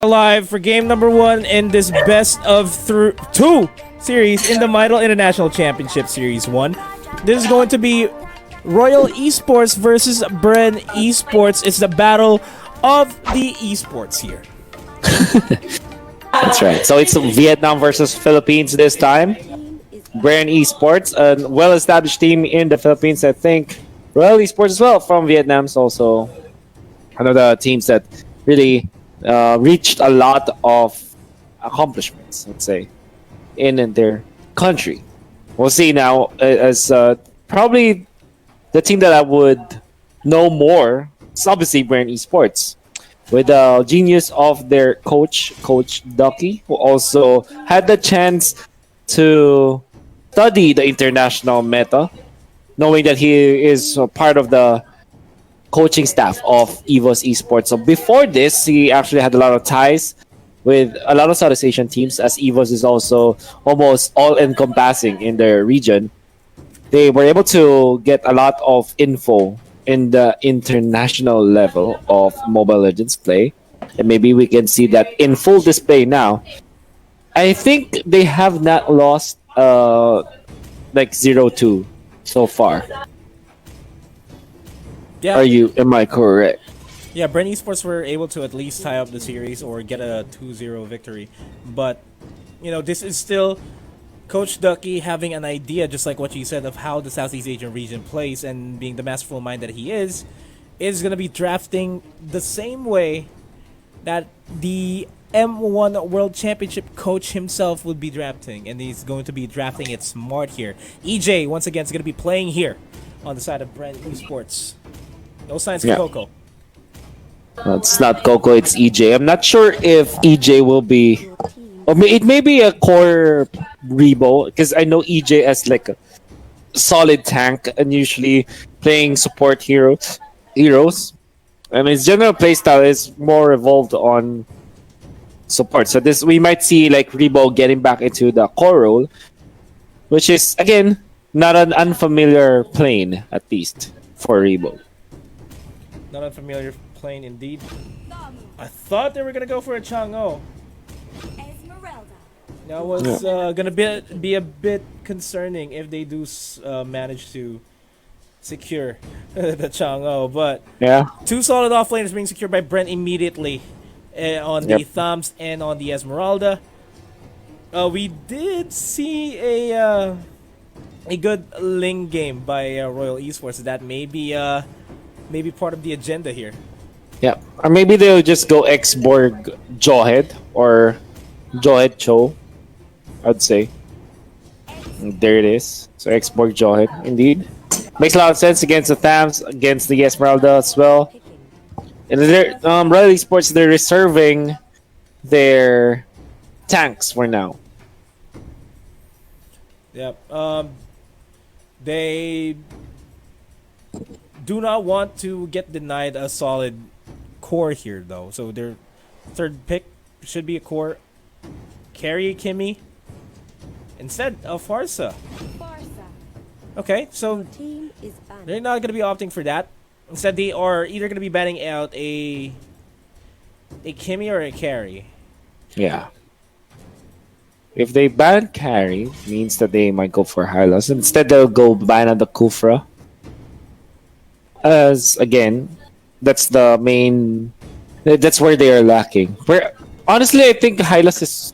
Live for game number 1 in this best of two series in the Mytel International Championship Series 1. This is going to be Royal Esports versus Bren Esports. It's the battle of the esports here. That's right. So it's Vietnam versus Philippines this time. Bren Esports, a well-established team in the Philippines. I think Royal Esports as well from Vietnam is also one of the teams that really reached a lot of accomplishments, let's say, in their country. We'll see now as probably the team that I would know more is obviously Bren Esports, with the genius of their coach, Coach Ducky, who also had the chance to study the international meta, knowing that he is a part of the coaching staff of EVOS Esports. So before this, he actually had a lot of ties with a lot of Southeast Asian teams, as EVOS is also almost all-encompassing in their region. They were able to get a lot of info in the international level of Mobile Legends play, and maybe we can see that in full display now. I think they have not lost like 0-2 so far. Yeah. Am I correct? Yeah, Bren Esports were able to at least tie up the series or get a 2-0 victory. But, this is still Coach Ducky having an idea, just like what you said, of how the Southeast Asian region plays, and being the masterful mind that he is going to be drafting the same way that the M1 World Championship coach himself would be drafting. And he's going to be drafting it smart here. EJ, once again, is going to be playing here on the side of Bren Esports. No signs of Coco. It's not Coco, it's EJ. I'm not sure if EJ will be... Or it may be a core Rebo, because I know EJ as like a solid tank and usually playing support heroes. And his general playstyle is more evolved on support. So this we might see like Rebo getting back into the core role, which is, again, not an unfamiliar plane, at least, for Rebo. Not unfamiliar plane indeed. I thought they were gonna go for a Chang'o. That was gonna be a bit concerning if they do manage to secure the Chang'o. But two solid offlaners being secured by Brent immediately on the Thumbs and on the Esmeralda. We did see a good Ling game by Royal Esports. That may be part of the agenda here. Yeah, or maybe they'll just go X-Borg Jawhead or Jawhead Cho, I'd say. There it is. So X-Borg Jawhead, indeed. Makes a lot of sense against the Thams, against the Esmeralda as well. And Royal Esports, they're reserving their tanks for now. Yep. They do not want to get denied a solid core here, though. So their third pick should be a core. Carry Kimmy instead of Farsa. Okay, so they're not going to be opting for that. Instead, they are either going to be banning out a Kimmy or a carry. Yeah. If they ban carry, means that they might go for Hylas. Instead, they'll go ban out the Kufra. As again, that's the main. That's where they are lacking. Honestly, I think Hylas is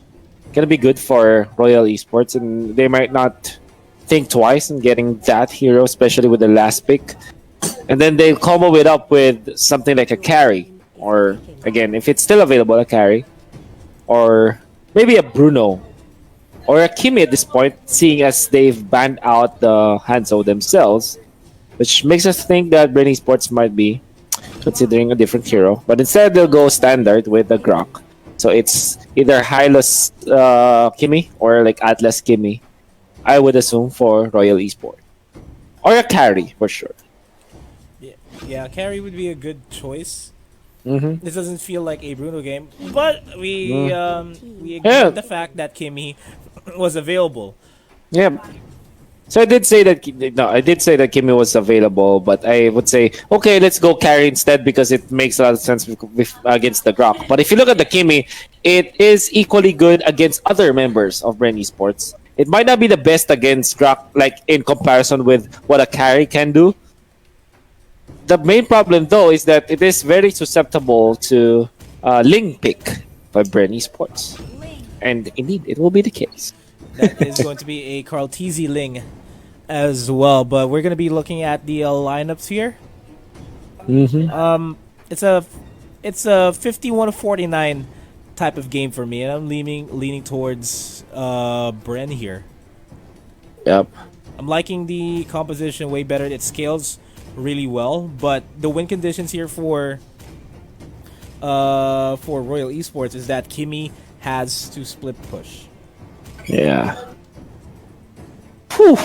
gonna be good for Royal Esports, and they might not think twice in getting that hero, especially with the last pick. And then they'll combo it up with something like a carry, or again, if it's still available, a carry, or maybe a Bruno, or a Kimi at this point, seeing as they've banned out the Hanzo themselves. Which makes us think that Bren Esports might be considering a different hero. But instead, they'll go standard with the Grok. So it's either Hylos Kimi or like Atlas Kimi, I would assume, for Royal Esports. Or a carry, for sure. Yeah, carry would be a good choice. This doesn't feel like a Bruno game. But we agree with the fact that Kimi was available. Yeah. So I did say that Kimi was available, but I would say okay, let's go carry instead because it makes a lot of sense against the Grok. But if you look at the Kimi, it is equally good against other members of Bren Esports. It might not be the best against Grok, like in comparison with what a carry can do. The main problem though is that it is very susceptible to Ling pick by Bren Esports, and indeed it will be the case. That is going to be a Carl TZ Ling as well. But we're going to be looking at the lineups here. It's a 51-49 type of game for me, and I'm leaning towards Bren here. Yep. I'm liking the composition way better. It scales really well, but the win conditions here for Royal Esports is that Kimi has to split push. Yeah. Whew.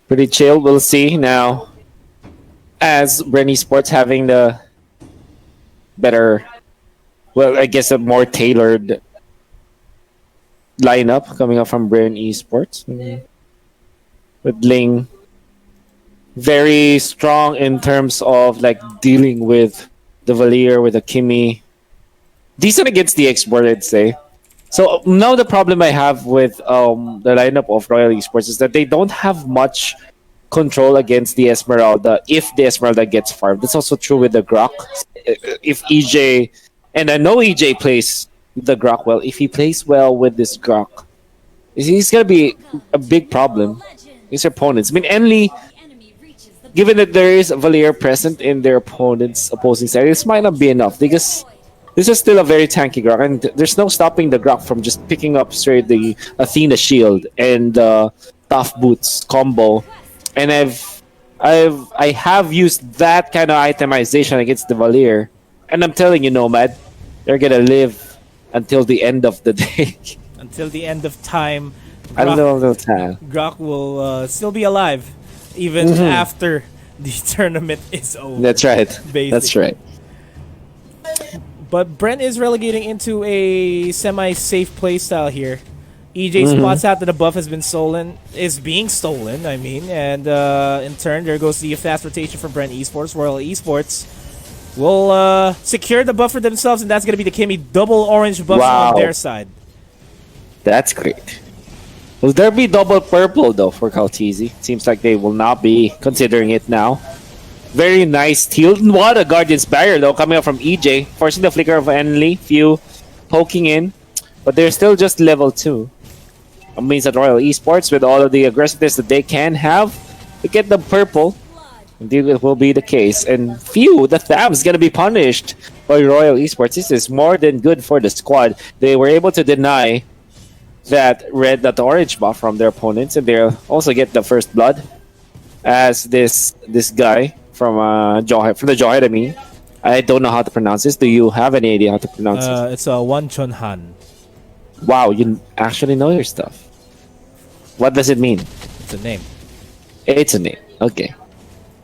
Pretty chill. We'll see now. As Bren Esports having the better, well, I guess a more tailored lineup coming up from Bren Esports. With Ling very strong in terms of like dealing with the Valier, with the Kimi. Decent against the expert, I'd say. So now the problem I have with the lineup of Royal Esports is that they don't have much control against the Esmeralda if the Esmeralda gets farmed. That's also true with the Grok. If EJ, and I know EJ plays the Grok well, if he plays well with this Grok, he's going to be a big problem. His opponents. I mean, Enly, given that there is a Valier present in their opponent's opposing side, this might not be enough because this is still a very tanky Grok, and there's no stopping the Grok from just picking up straight the Athena shield and tough boots combo. And I have used that kind of itemization against the Valier, and I'm telling you, Nomad, they're gonna live until the end of the day. Until the end of time. Grok will still be alive even after the tournament is over. That's right. Basically. That's right. But Brent is relegating into a semi-safe playstyle here. EJ spots out that the buff has been stolen, being stolen, I mean, and in turn, there goes the fast rotation for Bren Esports. Royal Esports will secure the buff for themselves, and that's going to be the Kimi double orange buff on their side. That's great. Will there be double purple, though, for Kaltizi? Seems like they will not be considering it now. Very nice steal. What a Guardian's Barrier, though, coming up from EJ, forcing the flicker of Enly. Few poking in, but they're still just level 2. It means that Royal Esports, with all of the aggressiveness that they can have, to get the purple, indeed it will be the case. And Few, the Tham's gonna be punished by Royal Esports. This is more than good for the squad. They were able to deny that orange buff from their opponents, and they'll also get the first blood as this guy from the Jawhead. I mean, I don't know how to pronounce this. Do you have any idea how to pronounce it? It's a Wan Chun Han. Wow, you actually know your stuff. What does it mean? It's a name. It's a name. Okay.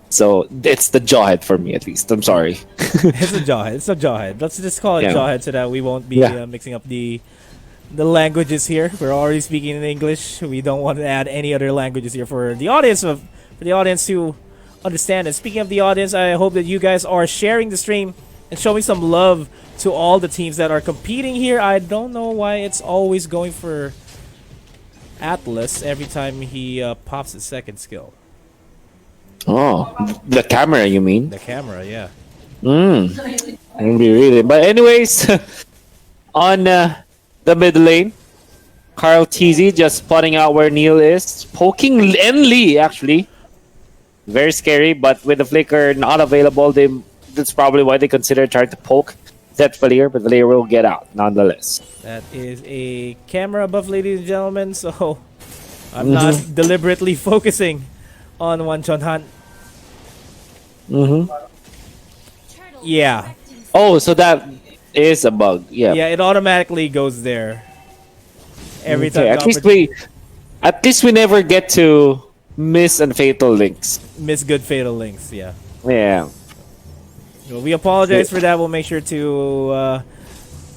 So it's the Jawhead for me, at least. I'm sorry. It's a Jawhead. It's a Jawhead. Let's just call it Jawhead so that we won't be mixing up the languages here. We're already speaking in English. We don't want to add any other languages here for the audience to understand. And speaking of the audience, I hope that you guys are sharing the stream and showing some love to all the teams that are competing here. I don't know why it's always going for Atlas every time he pops his second skill. Oh, the camera, you mean? The camera, yeah. Really. But anyways, on the mid lane, Carl TZ just spotting out where Neil is, poking Enly actually. Very scary, but with the flicker not available, that's probably why they consider trying to poke that Valier, but Valier will get out nonetheless. That is a camera buff, ladies and gentlemen, so I'm not deliberately focusing on Wan Chun Han. Yeah. Oh, so that is a bug. Yeah. Yeah, it automatically goes there every time. At least we never get to miss and fatal links. Miss good fatal links. Yeah. Yeah. Well, we apologize for that. We'll make sure to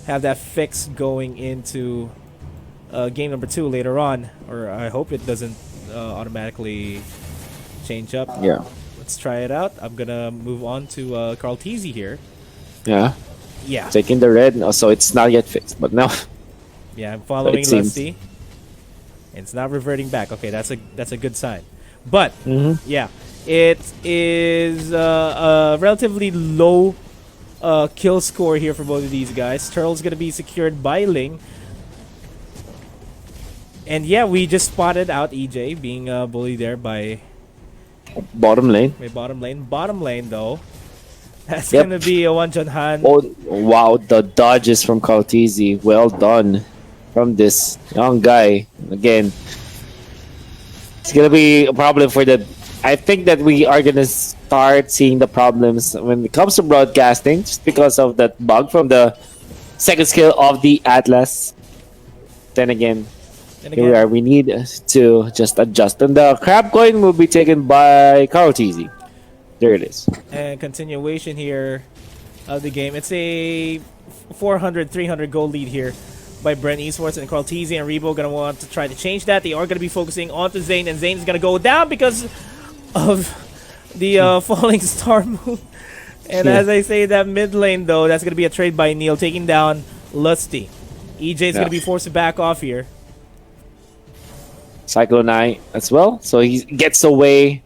have that fix going into game number 2 later on, or I hope it doesn't automatically change up. Yeah. Let's try it out. I'm gonna move on to Carl Teasy here. Yeah. Yeah, Taking the red. So it's not yet fixed. But now. yeah, I'm following seems- Lusty. It's not reverting back. Okay, that's a good sign. But yeah, it is a relatively low kill score here for both of these guys. Turtle's gonna be secured by Ling. And yeah, we just spotted out EJ being bullied there by Bottom lane. bottom lane. Bottom lane though, that's Yep. gonna be a one John Han. Oh, wow. The dodges from Kautizi. Well done from this young guy. Again, it's going to be a problem for the. I think that we are going to start seeing the problems when it comes to broadcasting just because of that bug from the second skill of the Atlas. Then again, And here we are. We need to just adjust. And the crab coin will be taken by Kautizi. There it is. and continuation here of the game. It's a 400, 300 goal lead here by Bren Esports, and Carl Teasy and Rebo gonna want to try to change that. They are gonna be focusing onto Zane, and Zane's gonna go down because of the falling star moon. And Yeah. as I say, that mid lane though, that's gonna be a trade by Neil, taking down Lusty. EJ's Yeah. gonna be forced to back off here. Cyclone Eye as well. So he gets away.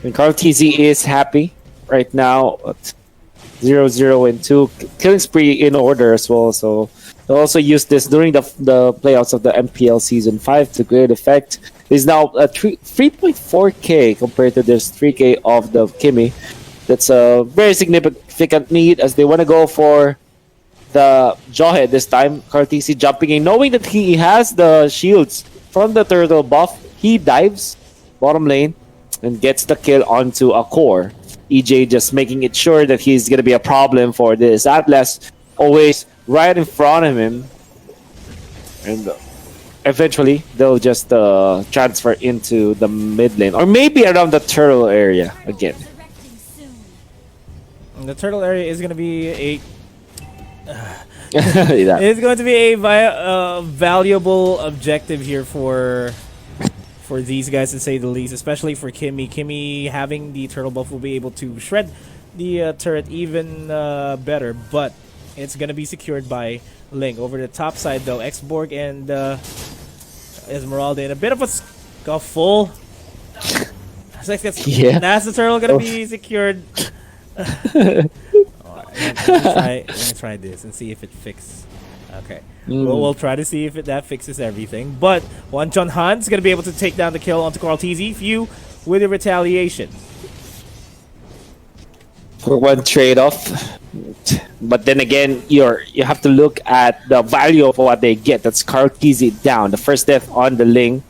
And Carl TZ is happy right now. 0-0 and 2. Killing spree in order as well. So he also used this during the playouts of the MPL Season 5 to great effect. He's now at 3.4k compared to this 3k of the Kimi. That's a very significant need as they want to go for the Jawhead this time. Carl TC jumping in, knowing that he has the shields from the turtle buff. He dives bottom lane and gets the kill onto a core. EJ just making it sure that he's going to be a problem for this. Atlas always right in front of him. And eventually, they'll just transfer into the mid lane. Or maybe around the turtle area again. And the turtle area is gonna be a Yeah. It's going to be a valuable objective here for these guys, to say the least, especially for Kimmy. Kimmy having the turtle buff will be able to shred the turret even better, but it's going to be secured by Ling. Over the top side, though, Xborg and Esmeralda in a bit of a scuffle. Yeah. That's the turtle going to be secured. Let me try this and see if it fixes. Okay. We'll try to see if that fixes everything. But one John Han's going to be able to take down the kill onto Carl TZ. Few with a retaliation. For one trade-off. But then again, you have to look at the value of what they get. That's Carl TZ down. The first death on the Ling.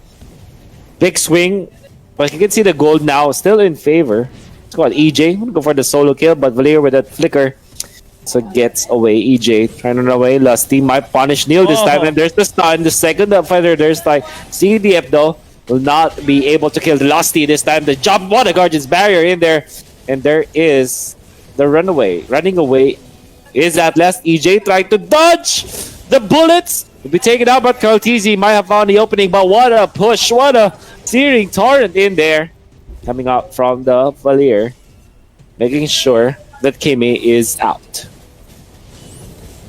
Big swing. But you can see the gold now still in favor. Squad EJ. I'm gonna go for the solo kill, but Valir with that flicker. So gets away. EJ trying to run away. Lusty might punish Neil this time. And there's the stun. The second fighter, there's like CDF though. Will not be able to kill Lusty this time. The jump, what a Guardian's barrier in there. And there is the runaway. Running away is Atlas. EJ trying to dodge the bullets. Will be taken out, but Carl TZ might have found the opening. But what a push. What a searing torrent in there. Coming out from the Valir. Making sure that Kimi is out.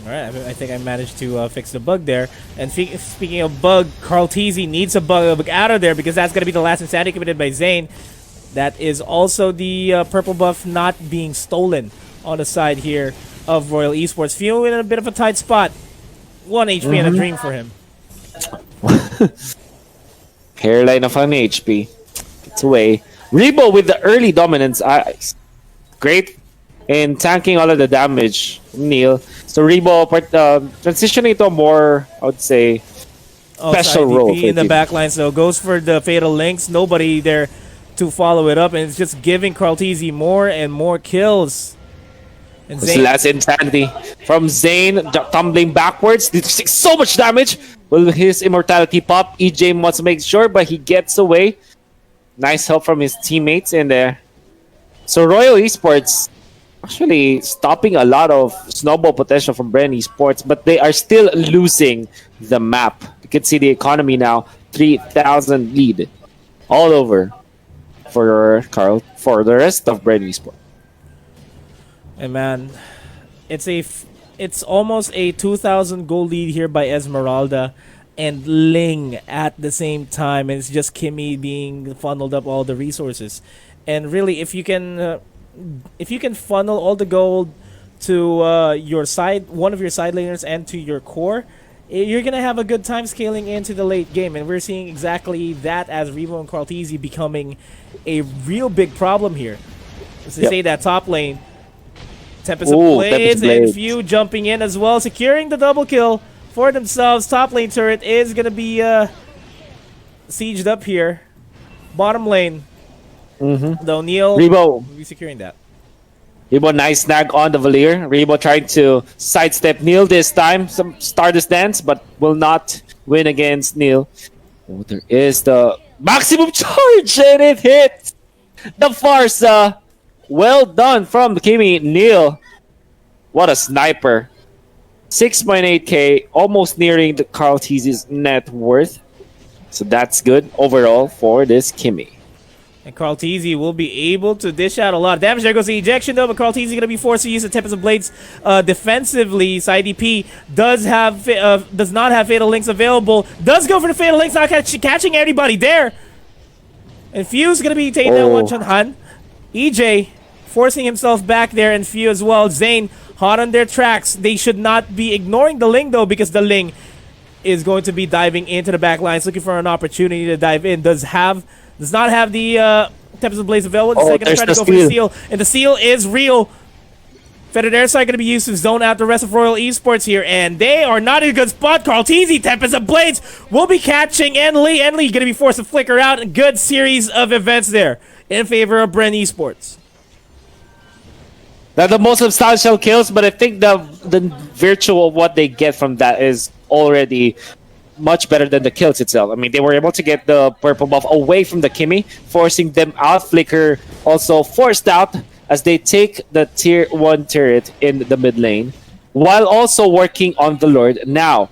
Alright, I think I managed to fix the bug there. And speaking of bug, Carl TZ needs a bug out of there because that's going to be the last insanity committed by Zane. That is also the purple buff not being stolen on the side here of Royal Esports. Few in a bit of a tight spot. 1 HP and a dream for him. Hairline of an HP. It's away. Rebo with the early dominance. Great in tanking all of the damage from Neil. So Rebo transitioning to a more, I would say, special role. In the backline, so goes for the fatal links. Nobody there to follow it up, and it's just giving Carl TZ more and more kills. And This last insanity from Zane tumbling backwards. So much damage. Will his immortality pop? EJ wants to make sure, but he gets away. Nice help from his teammates in there. So Royal Esports actually stopping a lot of snowball potential from Bren Esports, but they are still losing the map. You can see the economy now, 3,000 lead all over for Carl for the rest of Bren Esports. And man, it's almost a 2,000 goal lead here by Esmeralda and Ling at the same time, and it's just Kimmy being funneled up all the resources. And really, if you can funnel all the gold to your side, one of your side laners, and to your core, you're gonna have a good time scaling into the late game. And we're seeing exactly that as Revo and Carltese becoming a real big problem here. As they say that top lane, Tempest of Blades and Few jumping in as well, securing the double kill for themselves. Top lane turret is gonna be sieged up here. Bottom lane, though, Neil Rebo will be securing that. Rebo, nice snag on the Valier. Rebo trying to sidestep Neil this time. Some Stardust Dance, but will not win against Neil. Oh, there is the maximum charge, and it hit the Farsa. Well done from Kimmy. Neil, what a sniper. 6.8k, almost nearing the Carltese's net worth. So that's good overall for this Kimmy. And Carltese will be able to dish out a lot of damage. There goes the ejection, though, but Carltese going to be forced to use the Tempest of Blades defensively. Side DP does not have Fatal Links available. Does go for the Fatal Links, not catching anybody there. And Few's going to be taking that one, Han. EJ forcing himself back there, and Few as well. Zane hot on their tracks. They should not be ignoring the Ling, though, because the Ling is going to be diving into the back lines, looking for an opportunity to dive in. Does not have the Tempest of Blaze available. They're going to try to go for the seal. And the seal is real. Feathered Airside going to be used to zone out the rest of Royal Esports here. And they are not in a good spot. Carltese, Tempest of Blades will be catching Enly. Enly going to be forced to flicker out. A good series of events there in favor of Bren Esports. Not the most substantial kills, but I think the virtue of what they get from that is already much better than the kills itself. I mean, they were able to get the purple buff away from the Kimmy, forcing them out. Flicker also forced out as they take the tier 1 turret in the mid lane, while also working on the Lord now.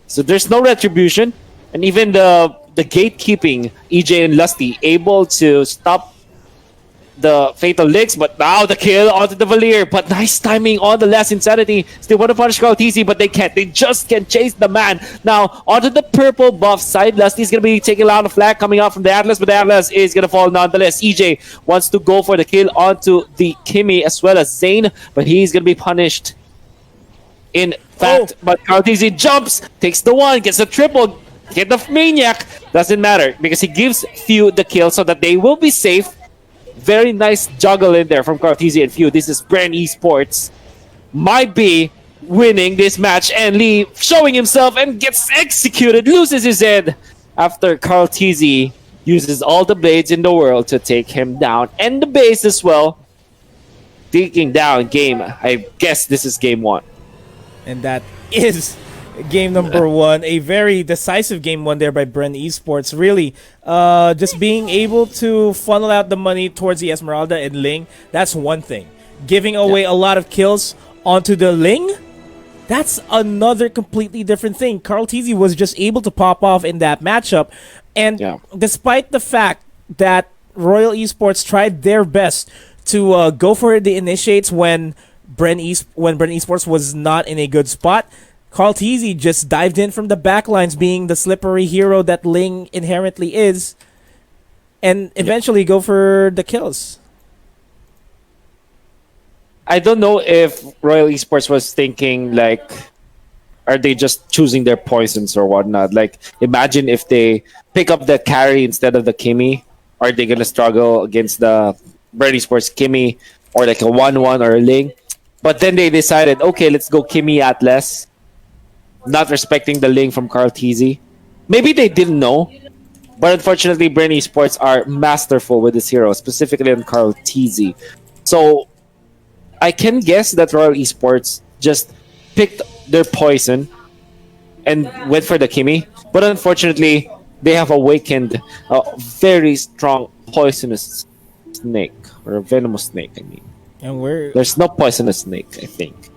So there's no retribution, and even the gatekeeping, EJ and Lusty able to stop the Fatal Licks, but now the kill onto the Valier. But nice timing on the last Insanity. Still want to punish Carltese, but they can't. They just can't chase the man. Now onto the purple buff side. Lusty's going to be taking a lot of flag coming out from the Atlas, but the Atlas is going to fall nonetheless. EJ wants to go for the kill onto the Kimmy as well as Zane, but he's going to be punished. In fact, but Carltese jumps, takes the one, gets the triple, get the Maniac. Doesn't matter because he gives Few the kill so that they will be safe. Very nice juggle in there from Carltese and Few. This is Bren Esports. Might be winning this match, and Lee showing himself and gets executed, loses his head after Carltese uses all the blades in the world to take him down. And the base as well. Taking down game. I guess this is game 1. And that is game number 1. A very decisive game 1 there by Bren Esports. Really, just being able to funnel out the money towards the Esmeralda and Ling, that's one thing. Giving away a lot of kills onto the Ling, that's another completely different thing. Carltese was just able to pop off in that matchup. And despite the fact that Royal Esports tried their best to go for the initiates when Bren Esports was not in a good spot, Carltese just dived in from the backlines, being the slippery hero that Ling inherently is, and eventually go for the kills. I don't know if Royal Esports was thinking, like, are they just choosing their poisons or whatnot? Like, imagine if they pick up the carry instead of the Kimmy. Are they going to struggle against the Bren Esports Kimmy or like a 1-1 or a Ling? But then they decided, okay, let's go Kimmy Atlas. Not respecting the Ling from Carltese. Maybe they didn't know, but unfortunately, Bren Esports are masterful with this hero, specifically on Carltese. So I can guess that Royal Esports just picked their poison and went for the Kimmy, but unfortunately, they have awakened a very strong poisonous snake, or a venomous snake, I mean. And there's no poisonous snake, I think.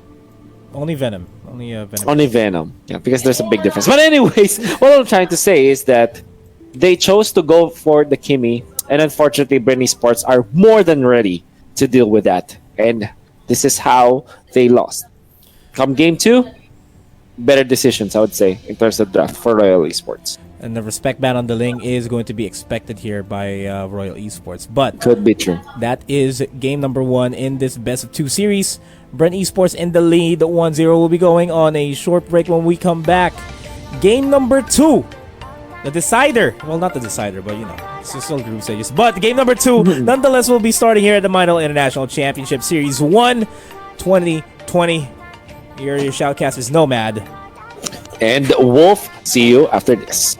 Only venom. Only venom. Only venom. Yeah, because there's a big difference. But anyways, what I'm trying to say is that they chose to go for the Kimi, and unfortunately, BRENESPORTS are more than ready to deal with that. And this is how they lost. Come game 2, better decisions, I would say, in terms of draft for Royal Esports. And the respect ban on the Ling is going to be expected here by Royal Esports. But Could be true. that is game number 1 in this best of 2 series. Bren Esports in the lead, 1-0. We'll be going on a short break when we come back. Game number 2. The decider. Well, not the decider, but it's still group stages. But game number 2, nonetheless, will be starting here at the Mytel International Championship Series 1 2020. Your shoutcast is Nomad. And Wolf, see you after this.